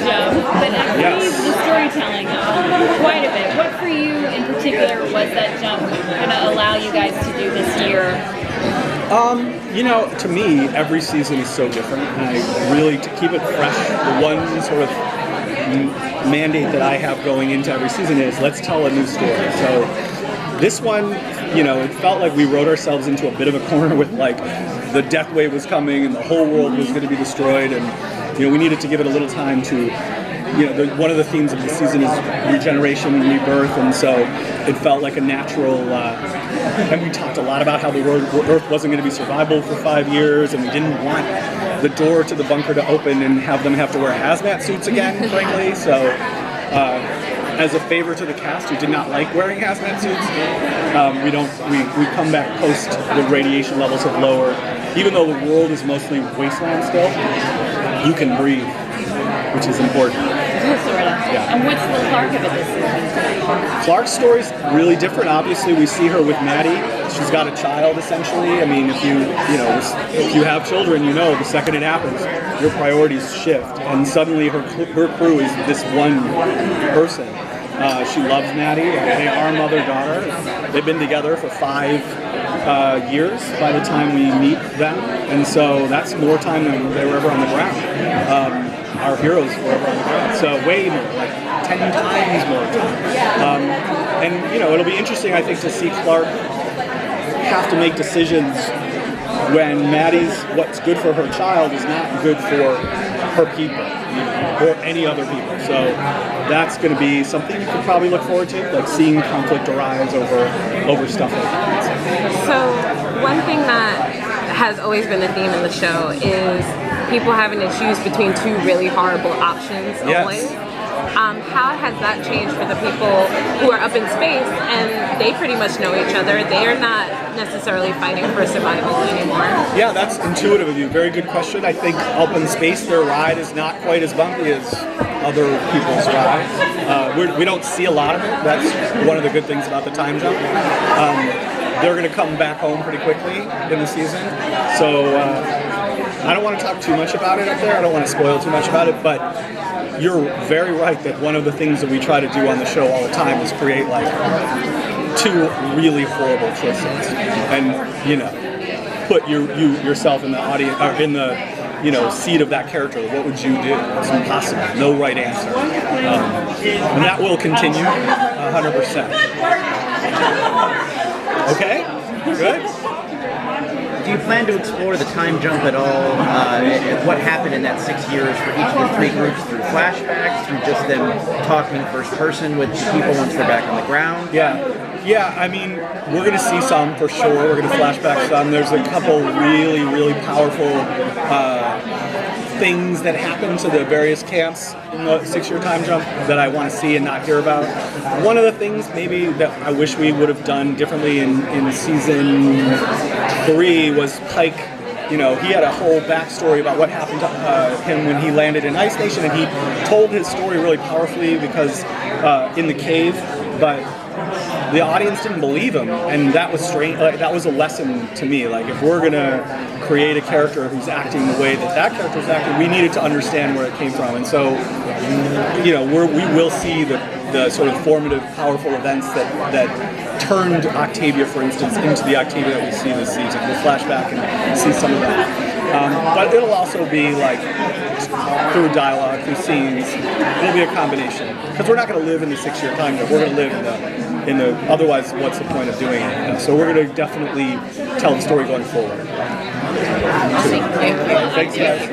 jump, but actually the storytelling quite a bit. What for you in particular was that jump going to allow you guys to do this year? You know, to me, every season is so different, and I really, to keep it fresh, the one sort of mandate that I have going into every season is let's tell a new story. So this one, you know, it felt like we wrote ourselves into a bit of a corner with like the death wave was coming and the whole world was going to be destroyed, and you know, we needed to give it a little time to, you know, one of the themes of the season is regeneration and rebirth, and so it felt like a natural, and we talked a lot about how the Earth wasn't going to be survivable for 5 years, and we didn't want the door to the bunker to open and have them have to wear hazmat suits again, frankly, so as a favor to the cast who did not like wearing hazmat suits, we come back post the radiation levels have lowered. Even though the world is mostly wasteland still, you can breathe, which is important. Yeah. And what's the Clark of it this season? Clark's story's really different. Obviously, we see her with Maddie. She's got a child, essentially. I mean, if you have children, you know the second it happens, your priorities shift, and suddenly her crew is this one person. She loves Maddie. They are mother-daughter. They've been together for 5 years by the time we meet them, and so that's more time than they were ever on the ground. Our heroes were ever on the ground, so way more, like 10 times more time. And you know, it'll be interesting, I think, to see Clark have to make decisions when Maddie's what's good for her child is not good for her people, you know, or any other people. So that's going to be something you could probably look forward to, like seeing conflict arise over stuff like that. So one thing that has always been a theme in the show is people having to choose between two really horrible options always. Yes. How has that changed for the people who are up in space and they pretty much know each other? They are not necessarily fighting for survival anymore. Yeah, that's intuitive of you. Very good question. I think up in space, their ride is not quite as bumpy as other people's rides. We don't see a lot of it. That's one of the good things about the time jump. They're going to come back home pretty quickly in the season. So I don't want to talk too much about it up there. I don't want to spoil too much about it, but you're very right that one of the things that we try to do on the show all the time is create like two really horrible twists, and you know, put yourself in the audience or in the seat of that character. What would you do? It's impossible. No right answer, and that will continue 100%. Okay, good. Do you plan to explore the time jump at all? What happened in that 6 years for each of the three groups through flashbacks, through just them talking first person with the people once they're back on the ground? Yeah. I mean, we're going to see some for sure. We're going to flashback some. There's a couple really, really powerful things that happen to the various camps in the 6-year time jump that I want to see and not hear about. One of the things maybe that I wish we would have done differently in season 3 was Pike. You know, he had a whole backstory about what happened to him when he landed in Ice Nation, and he told his story really powerfully because in the cave, but the audience didn't believe him, and that was strange. Like, that was a lesson to me. Like, if we're gonna create a character who's acting the way that character's acting, we needed to understand where it came from. And so, you know, we will see the sort of formative, powerful events that turned Octavia, for instance, into the Octavia that we see this season. We'll flash back and see some of that. But it'll also be like through dialogue, through scenes. It'll be a combination because we're not going to live in the 6-year time jump. We're going to live in the. Otherwise, what's the point of doing it? You know? So we're going to definitely tell the story going forward. Thank you. Thanks, guys.